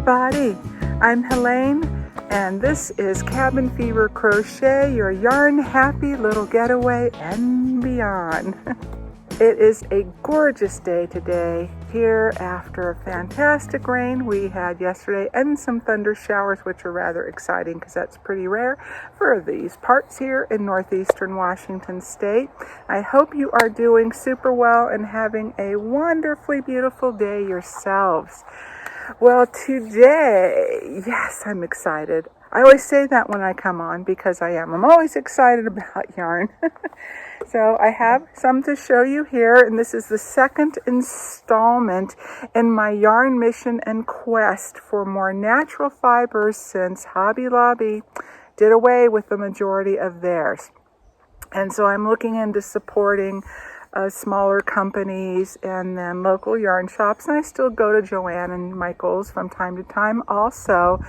everybody, I'm Helene and this is Cabin Fever Crochet, your yarn happy little getaway and beyond. It is a gorgeous day today here after a fantastic rain we had yesterday and some thunder showers, which are rather exciting because that's pretty rare for these parts here in northeastern Washington state. I hope you are doing super well and having a wonderfully beautiful day yourselves. Well, today, yes, I'm excited. I always say that when I come on because I am. I'm always excited about yarn. So I have some to show you here, and this is the second installment in my yarn mission and quest for more natural fibers since Hobby Lobby did away with the majority of theirs. And so I'm looking into supporting smaller companies and then local yarn shops, and I still go to Joann and Michael's from time to time also,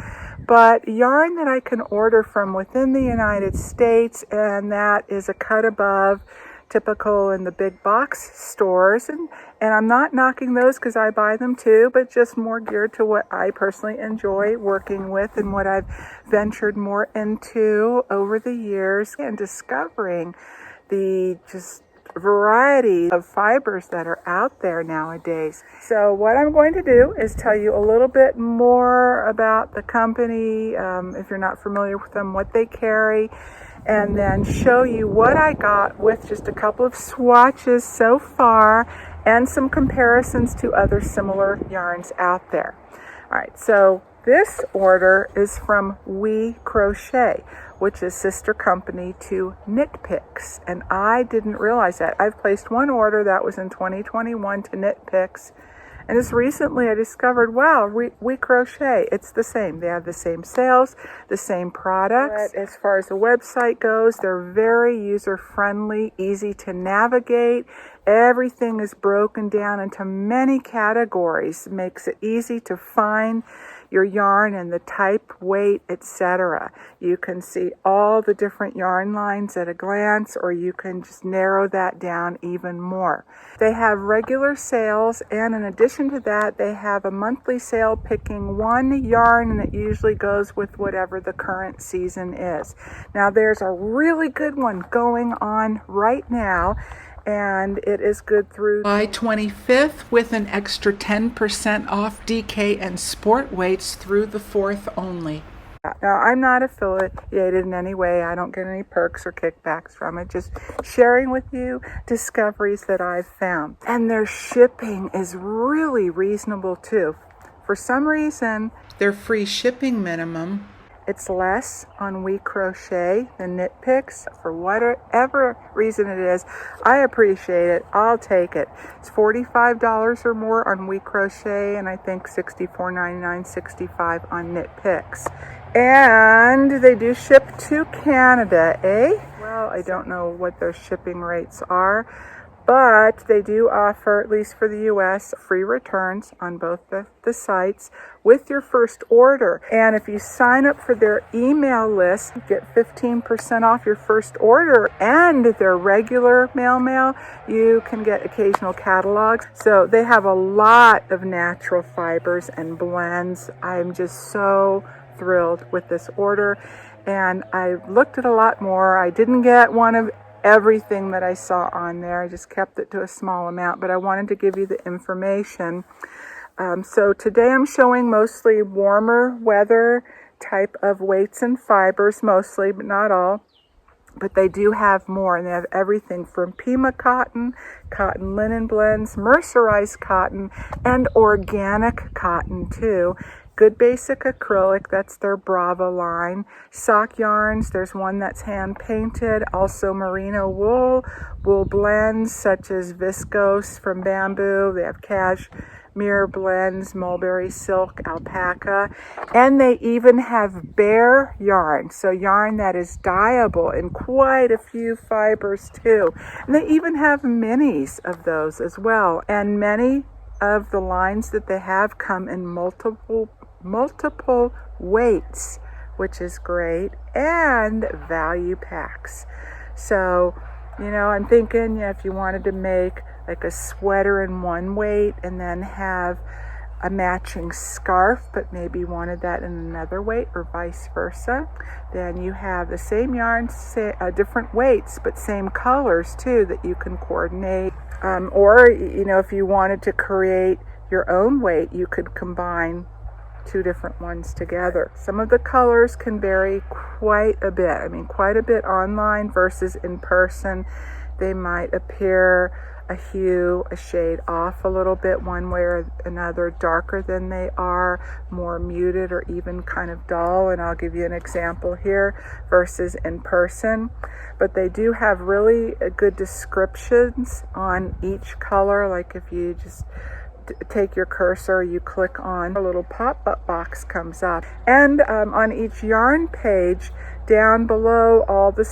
but yarn that I can order from within the United States, and that is a cut above typical in the big box stores, and I'm not knocking those because I buy them too, but just more geared to what I personally enjoy working with and what I've ventured more into over the years and discovering the just variety of fibers that are out there nowadays. So what I'm going to do is tell you a little bit more about the company, if you're not familiar with them, what they carry, and then show you what I got with just a couple of swatches so far and some comparisons to other similar yarns out there. All right, so this order is from We Crochet, which is sister company to Knit Picks, and I didn't realize that. I've placed one order that was in 2021 to Knit Picks, and just recently I discovered, wow, We Crochet, it's the same. They have the same sales, the same products. But as far as the website goes, they're very user-friendly, easy to navigate. Everything is broken down into many categories, makes it easy to find your yarn and the type, weight, etc. You can see all the different yarn lines at a glance, or you can just narrow that down even more. They have regular sales, and in addition to that, they have a monthly sale picking one yarn, and it usually goes with whatever the current season is. Now, there's a really good one going on right now, and it is good through July 25th with an extra 10% off DK and sport weights through the 4th only. Now, I'm not affiliated in any way. I don't get any perks or kickbacks from it. Just sharing with you discoveries that I've found. And their shipping is really reasonable too. For some reason, their free shipping minimum, it's less on We Crochet than Knit Picks. For whatever reason it is, I appreciate it. I'll take it. It's $45 or more on We Crochet, and I think $64.99, $65 on Knit Picks. And they do ship to Canada, eh? Well, I don't know what their shipping rates are, but they do offer, at least for the U.S., free returns on both the sites with your first order. And if you sign up for their email list, you get 15% off your first order, and their regular mail, you can get occasional catalogs. So they have a lot of natural fibers and blends. I'm just so thrilled with this order, and I looked at a lot more. I didn't get one of everything that I saw on there. I just kept it to a small amount, but I wanted to give you the information. So today I'm showing mostly warmer weather type of weights and fibers, mostly, but not all. But they do have more, and they have everything from Pima cotton, cotton linen blends, mercerized cotton, and organic cotton too. Good Basic Acrylic, that's their Brava line. Sock yarns, there's one that's hand painted. Also merino wool blends such as viscose from bamboo. They have cashmere blends, mulberry silk, alpaca. And they even have bare yarn, so yarn that is dyeable in quite a few fibers too. And they even have minis of those as well. And many of the lines that they have come in multiple weights, which is great, and value packs. So, I'm thinking, if you wanted to make like a sweater in one weight and then have a matching scarf but maybe wanted that in another weight or vice versa. Then you have the same yarn, different weights but same colors too that you can coordinate. Or if you wanted to create your own weight, you could combine two different ones together. Some of the colors can vary quite a bit. Quite a bit online versus in person. They might appear a hue, a shade off a little bit one way or another, darker than they are, more muted, or even kind of dull. And I'll give you an example here versus in person. But they do have really good descriptions on each color. Like if you just take your cursor, you click on, a little pop-up box comes up. And on each yarn page, down below all the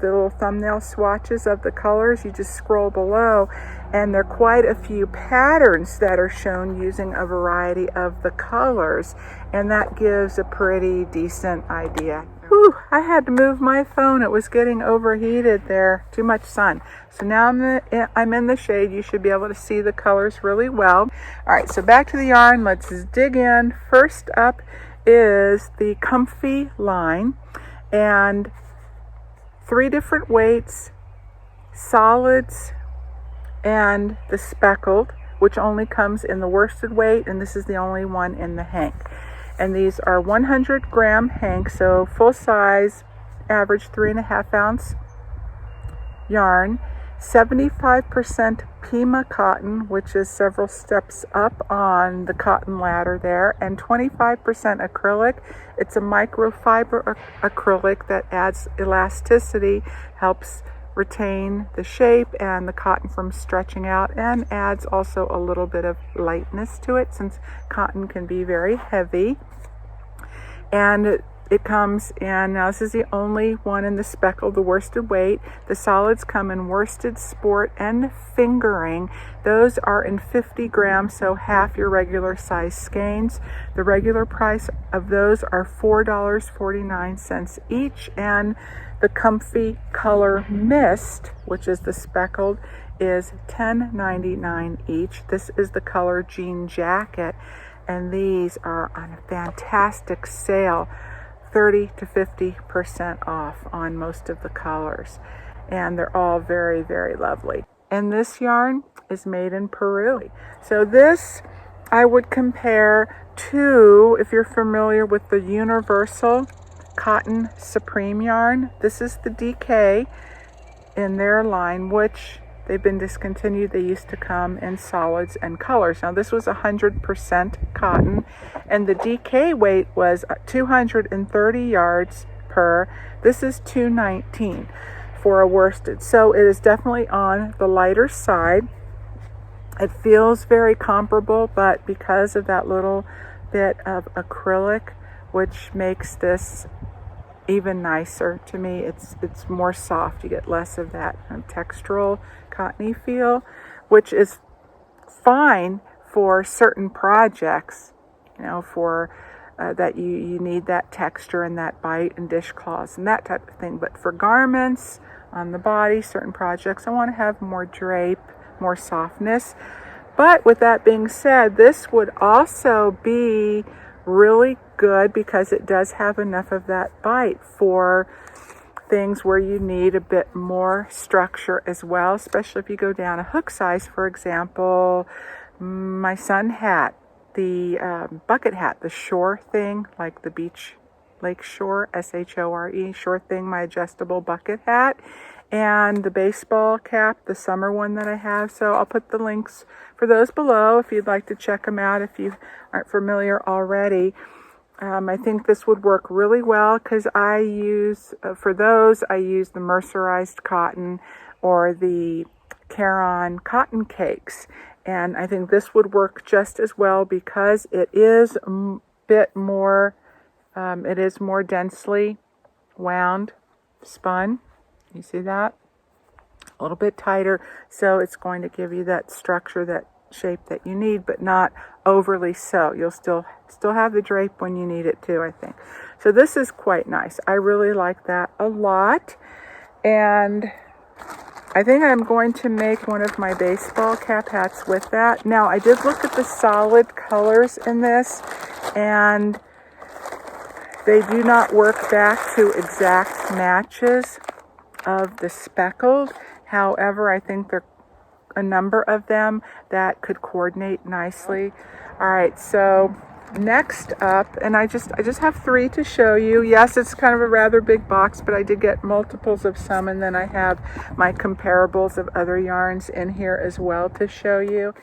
little thumbnail swatches of the colors, you just scroll below, and there are quite a few patterns that are shown using a variety of the colors, and that gives a pretty decent idea. Whew, I had to move my phone. It was getting overheated there. Too much sun. So now I'm in the shade. You should be able to see the colors really well. All right, so back to the yarn. Let's dig in. First up is the Comfy line, and 3 different weights, solids, and the speckled, which only comes in the worsted weight, and this is the only one in the hank. And these are 100 gram hank, so full size, average 3.5 ounce yarn, 75% Pima cotton, which is several steps up on the cotton ladder there, and 25% acrylic. It's a microfiber acrylic that adds elasticity, helps retain the shape and the cotton from stretching out, and adds also a little bit of lightness to it since cotton can be very heavy. And it comes in, now this is the only one in the speckled, the worsted weight. The solids come in worsted, sport, and fingering. Those are in 50 grams, so half your regular size skeins. The regular price of those are $4.49 each, and the Comfy Color Mist, which is the speckled, is $10.99 each. This is the color Jean Jacket, and these are on a fantastic sale, 30 to 50% off on most of the colors, and they're all very, very lovely. And this yarn is made in Peru. So this I would compare to, if you're familiar with the Universal Cotton Supreme yarn. This is the DK in their line, which they've been discontinued. They used to come in solids and colors. Now this was 100% cotton, and the DK weight was 230 yards per. This is 219 for a worsted. So it is definitely on the lighter side. It feels very comparable, but because of that little bit of acrylic, which makes this even nicer to me, it's more soft. You get less of that textural cottony feel, which is fine for certain projects, for that you need that texture and that bite and dishcloths and that type of thing. But for garments on the body, certain projects, I want to have more drape, more softness. But with that being said, this would also be really good because it does have enough of that bite for things where you need a bit more structure as well, especially if you go down a hook size. For example, my sun hat, the bucket hat, the shore thing, like the beach lake shore, SHORE, shore thing, my adjustable bucket hat, and the baseball cap, the summer one that I have. So I'll put the links for those below if you'd like to check them out if you aren't familiar already. I think this would work really well because I use, for those, I use the mercerized cotton or the Caron cotton cakes. And I think this would work just as well because it is a bit more, it is more densely wound, spun. You see that? A little bit tighter. So it's going to give you that structure, that shape that you need, but not overly so. You'll still have the drape when you need it too, I think. So this is quite nice. I really like that a lot. And I think I'm going to make one of my baseball cap hats with that. Now, I did look at the solid colors in this, and they do not work back to exact matches of the speckled. However, I think there are a number of them that could coordinate nicely. All right, so next up, and I just have 3 to show you. Yes, it's kind of a rather big box, but I did get multiples of some, and then I have my comparables of other yarns in here as well to show you.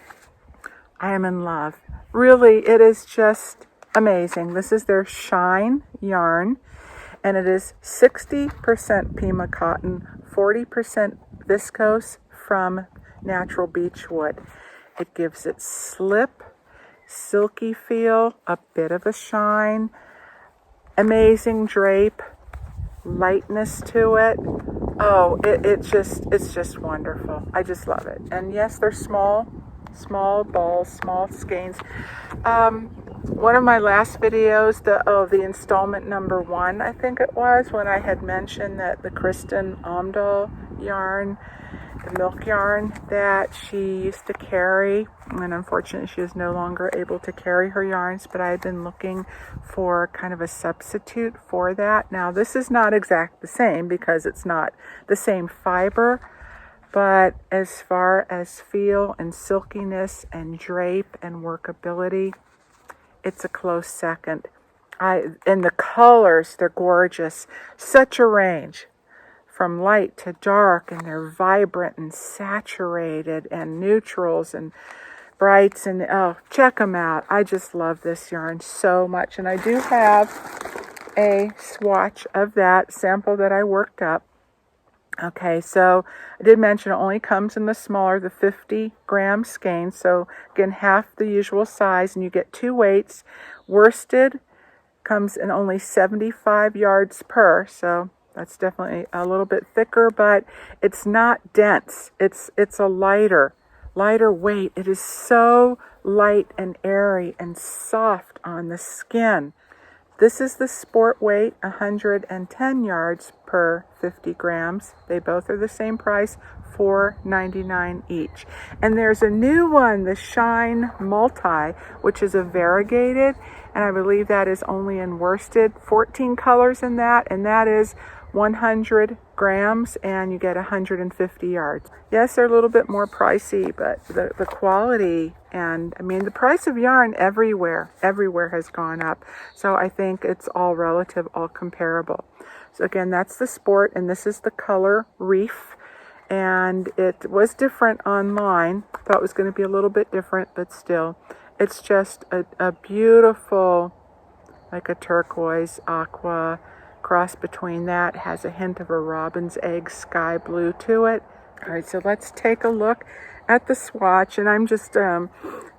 I am in love. Really, it is just amazing. This is their Shine yarn, and it is 60% Pima cotton, 40% viscose from natural beechwood. It gives it slip, silky feel, a bit of a shine, amazing drape, lightness to it. Oh, it's just wonderful. I just love it. And yes, they're small balls, small skeins. One of my last videos, the installment number 1, I think it was, when I had mentioned that the Kristen Omdahl yarn, the milk yarn that she used to carry, and unfortunately she is no longer able to carry her yarns, but I had been looking for kind of a substitute for that. Now, this is not exact the same because it's not the same fiber, but as far as feel and silkiness and drape and workability, it's a close second. And the colors, they're gorgeous. Such a range from light to dark, and they're vibrant and saturated and neutrals and brights, and oh, check them out. I just love this yarn so much, and I do have a swatch of that sample that I worked up. Okay, so I did mention it only comes in the smaller, the 50-gram skein. So again, half the usual size, and you get 2 weights. Worsted comes in only 75 yards per, so that's definitely a little bit thicker, but it's not dense. It's a lighter weight. It is so light and airy and soft on the skin. This is the sport weight, 110 yards per 50 grams. They both are the same price, $4.99 each. And there's a new one, the Shine Multi, which is a variegated, and I believe that is only in worsted. 14 colors in that, and that is 100 grams, and you get 150 yards. Yes, they're a little bit more pricey, but the quality, and I mean the price of yarn everywhere has gone up. So I think it's all relative, all comparable. So again, that's the sport, and this is the color Reef, and it was different online. Thought it was going to be a little bit different, but still, it's just a beautiful, like a turquoise aqua cross between that. Has a hint of a robin's egg sky blue to it. All right, so let's take a look at the swatch, and I'm just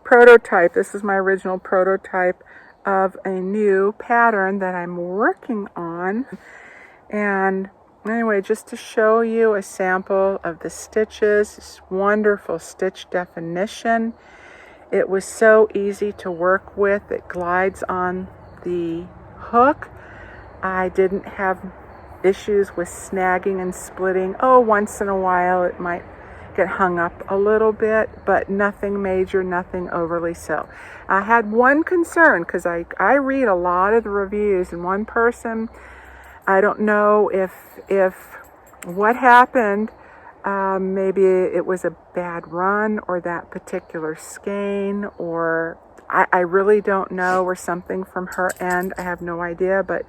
prototype. This is my original prototype of a new pattern that I'm working on. And anyway, just to show you a sample of the stitches, this wonderful stitch definition. It was so easy to work with. It glides on the hook. I didn't have issues with snagging and splitting. Oh, once in a while it might get hung up a little bit, but nothing major, nothing overly so. I had one concern because I read a lot of the reviews, and one person, I don't know if what happened, maybe it was a bad run or that particular skein, or I really don't know, or something from her end. I have no idea, but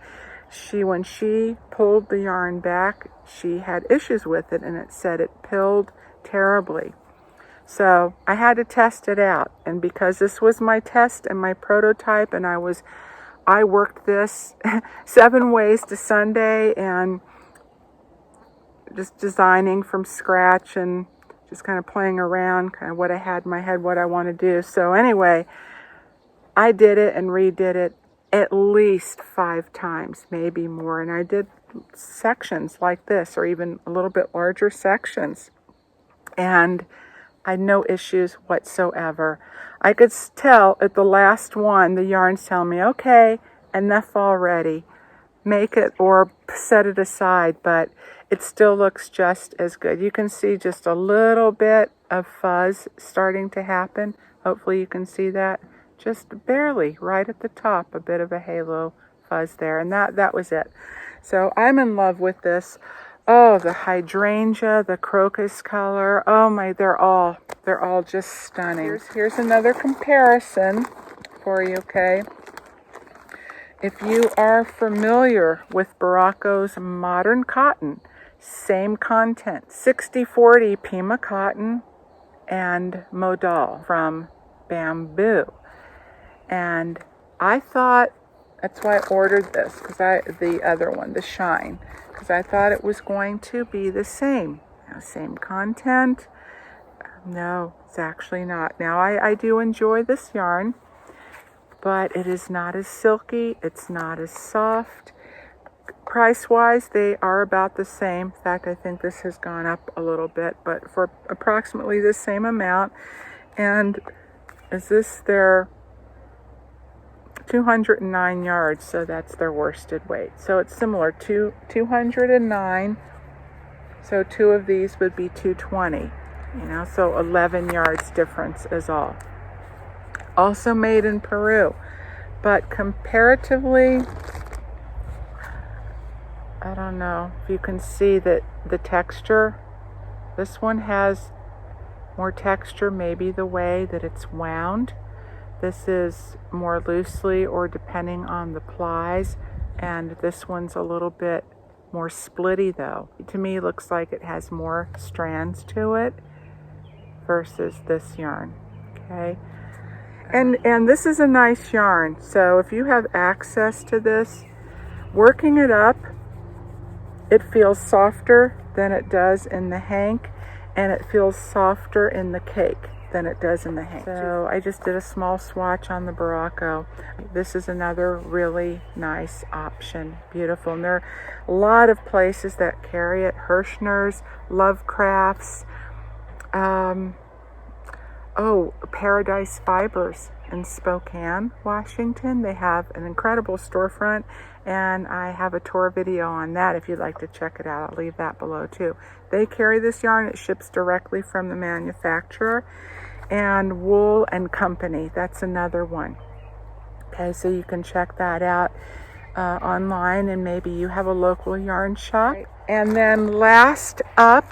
when she pulled the yarn back, she had issues with it, and it said it pilled terribly. So I had to test it out, and because this was my test and my prototype, and I worked this 7 ways to Sunday, and just designing from scratch and just kind of playing around, kind of what I had in my head, what I want to do. So anyway, I did it and redid it at least 5 times, maybe more. And I did sections like this, or even a little bit larger sections. And I had no issues whatsoever. I could tell at the last one, the yarn's telling me, okay, enough already. make it or set it aside, but it still looks just as good. You can see just a little bit of fuzz starting to happen. Hopefully you can see that. Just barely right at the top, a bit of a halo fuzz there, and that was it. So I'm in love with this. Oh, the hydrangea, the crocus color. Oh my, they're all just stunning. Here's another comparison for you, okay? If you are familiar with Barocco's Modern Cotton, same content, 60/40 Pima cotton and modal from bamboo. And I thought, that's why I ordered this, the other one, the Shine, because I thought it was going to be the same. Now, same content. No, it's actually not. Now, I do enjoy this yarn, but it is not as silky. It's not as soft. Price-wise, they are about the same. In fact, I think this has gone up a little bit, but for approximately the same amount. And is this their 209 yards, so that's their worsted weight. So it's similar to 209. So two of these would be 220, so 11 yards difference is all. Also made in Peru, but comparatively, I don't know if you can see that the texture, this one has more texture, maybe the way that it's wound. This is more loosely or depending on the plies, and this one's a little bit more splitty though. To me, it looks like it has more strands to it versus this yarn, okay? And this is a nice yarn, so if you have access to this, working it up, it feels softer than it does in the hank, and it feels softer in the cake than it does in the hank. So I just did a small swatch on the Barocco. This is another really nice option. Beautiful. And there are a lot of places that carry it. Hirschner's, Lovecrafts, Paradise Fibers in Spokane, Washington. They have an incredible storefront, and I have a tour video on that if you'd like to check it out. I'll leave that below too. They carry this yarn. It ships directly from the manufacturer. And Wool and Company, that's another one. Okay, so you can check that out online, and maybe you have a local yarn shop. Right. And then last up,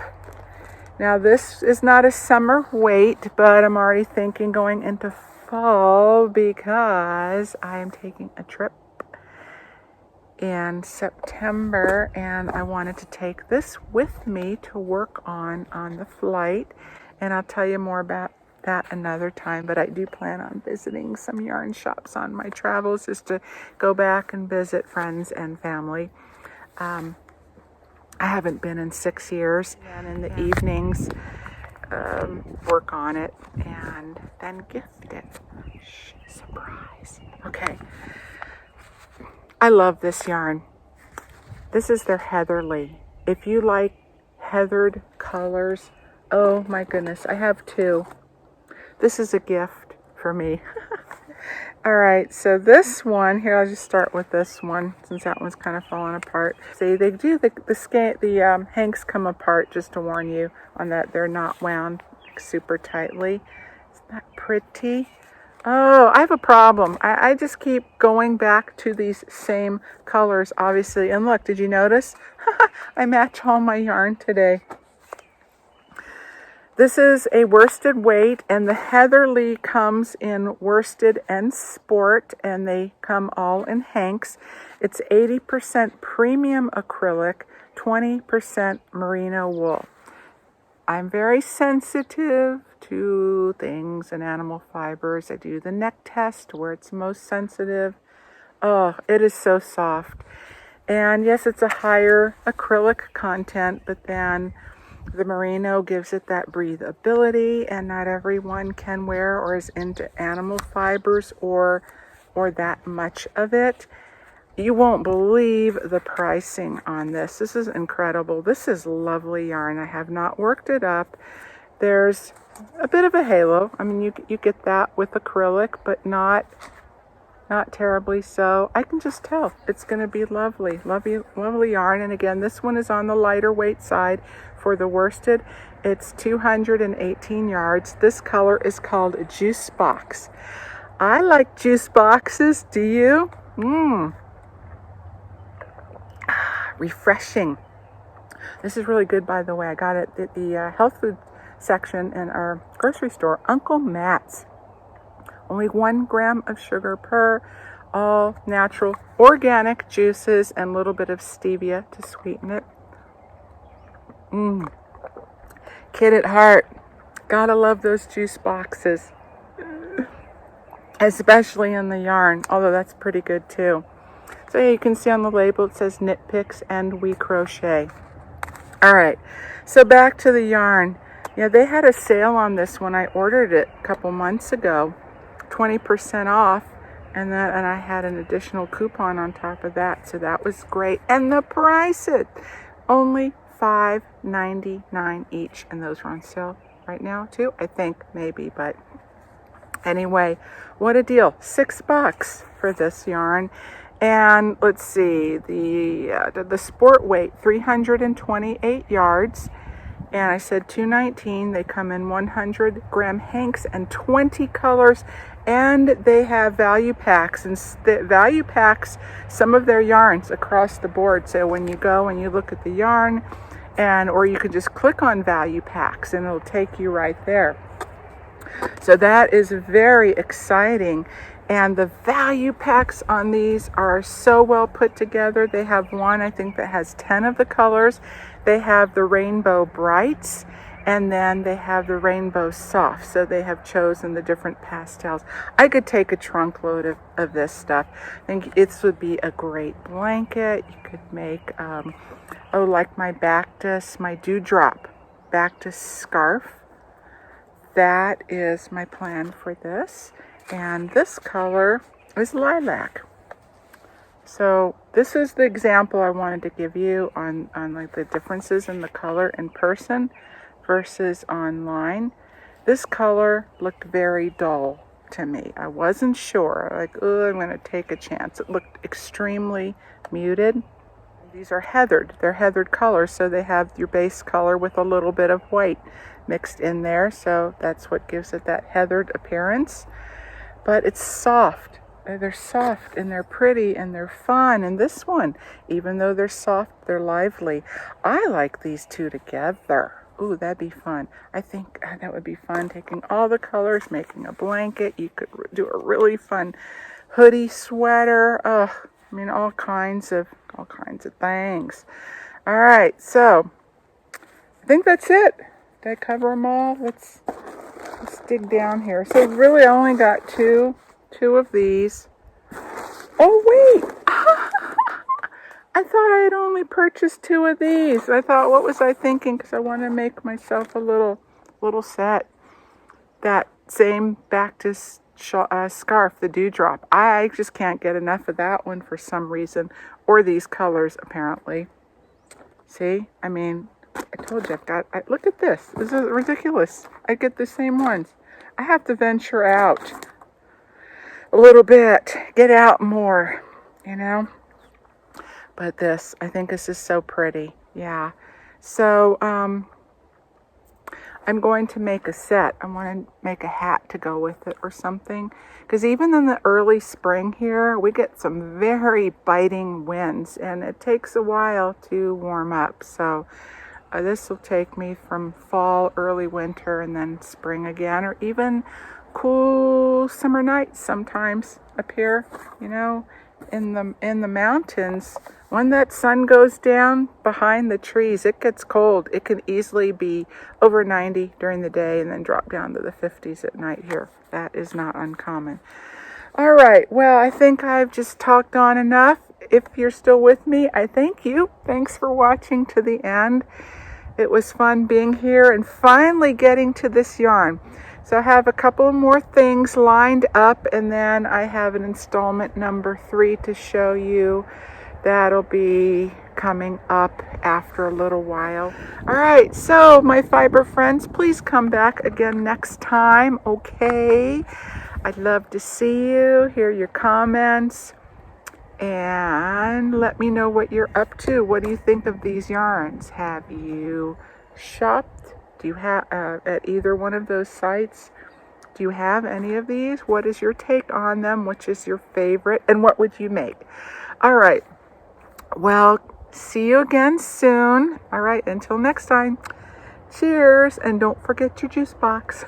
now this is not a summer weight, but I'm already thinking going into fall because I am taking a trip in September, and I wanted to take this with me to work on the flight, and I'll tell you more about that another time. But I do plan on visiting some yarn shops on my travels, just to go back and visit friends and family. I haven't been in 6 years, and in the evenings work on it and then gift it. Shh, surprise. Okay, I love this yarn. This is their Heatherly. If you like heathered colors, oh my goodness, I have two. This is a gift for me. All right, so this one here, I'll just start with this one since that one's kind of falling apart. See, they do the hanks come apart, just to warn you on that. They're not wound super tightly. Isn't that pretty? Oh, I have a problem. I just keep going back to these same colors, obviously. And look, did you notice? I match all my yarn today. This is a worsted weight, and the Heatherly comes in worsted and sport, and they come all in hanks. It's 80% premium acrylic, 20% merino wool. I'm very sensitive to things and animal fibers. I do the neck test where it's most sensitive. Oh, it is so soft. And yes, it's a higher acrylic content, but then the merino gives it that breathability, and not everyone can wear or is into animal fibers or that much of it. You won't believe the pricing on this. This is incredible. This is lovely yarn. I have not worked it up. There's a bit of a halo. I mean, you get that with acrylic, but not not terribly so. I can just tell it's going to be lovely, lovely, lovely yarn. And again, this one is on the lighter weight side for the worsted. It's 218 yards. This color is called Juice Box. I like juice boxes. Do you? Refreshing. This is really good, by the way. I got it at the health food section in our grocery store. Uncle Matt's. Only 1 gram of sugar per, all natural, organic juices, and a little bit of stevia to sweeten it. Kid at heart. Gotta love those juice boxes. Especially in the yarn, although that's pretty good too. So yeah, you can see on the label it says Knit Picks and We Crochet. Alright, so back to the yarn. Yeah, they had a sale on this when I ordered it a couple months ago. 20% off, and I had an additional coupon on top of that, so that was great. And the price, it only $5.99 each, and those are on sale right now too, I think, maybe. But anyway, what a deal. $6 for this yarn. And let's see, the sport weight, 328 yards. And I said 219. They come in 100 gram hanks and 20 colors, and they have value packs, and the value packs some of their yarns across the board. So when you go and you look at the yarn, or you can just click on value packs and it'll take you right there. So that is very exciting. And the value packs on these are so well put together. They have one, I think, that has 10 of the colors. They have the Rainbow Brights, and then they have the Rainbow Soft. So they have chosen the different pastels. I could take a trunk load of this stuff. I think this would be a great blanket. You could make, like my BAKTUS, my Dewdrop BAKTUS scarf. That is my plan for this. And this color is lilac. So this is the example I wanted to give you on like the differences in the color in person versus online. This color looked very dull to me. I wasn't sure, like, oh, I'm going to take a chance. It looked extremely muted. These are heathered. They're heathered colors, so they have your base color with a little bit of white mixed in there. So that's what gives it that heathered appearance. But it's soft. They're soft and they're pretty and they're fun. And this one, even though they're soft, they're lively. I like these two together. Ooh, that'd be fun. I think that would be fun, taking all the colors, making a blanket. You could do a really fun hoodie, sweater. I mean, all kinds of things. All right, so I think that's it. Did I cover them all? Let's dig down here. So really, I only got two of these. Oh wait, I thought I had only purchased 2 of these. I thought, what was I thinking? Because I want to make myself a little set. That same BAKTUS scarf, the Dewdrop. I just can't get enough of that one for some reason, or these colors apparently. See, I mean, I told you look at this. This is ridiculous. I get the same ones. I have to venture out a little bit, get out more, you know. But this, I think this is so pretty. Yeah. So, I'm going to make a set. I want to make a hat to go with it or something. Because even in the early spring here, we get some very biting winds, and it takes a while to warm up. So this will take me from fall, early winter, and then spring again, or even cool summer nights sometimes up here, you know, in the mountains. When that sun goes down behind the trees, it gets cold. It can easily be over 90 during the day and then drop down to the 50s at night here. That is not uncommon. All right, well, I think I've just talked on enough. If you're still with me, I thank you. Thanks for watching to the end. It was fun being here and finally getting to this yarn. So I have a couple more things lined up, and then I have an installment number 3 to show you. That'll be coming up after a little while. All right, so my fiber friends, please come back again next time, okay? I'd love to see you, hear your comments, and let me know what you're up to. What do you think of these yarns? Have you shopped? Do you have at either one of those sites? Do you have any of these? What is your take on them? Which is your favorite? And what would you make? All right. Well, see you again soon. All right. Until next time. Cheers. And don't forget your juice box.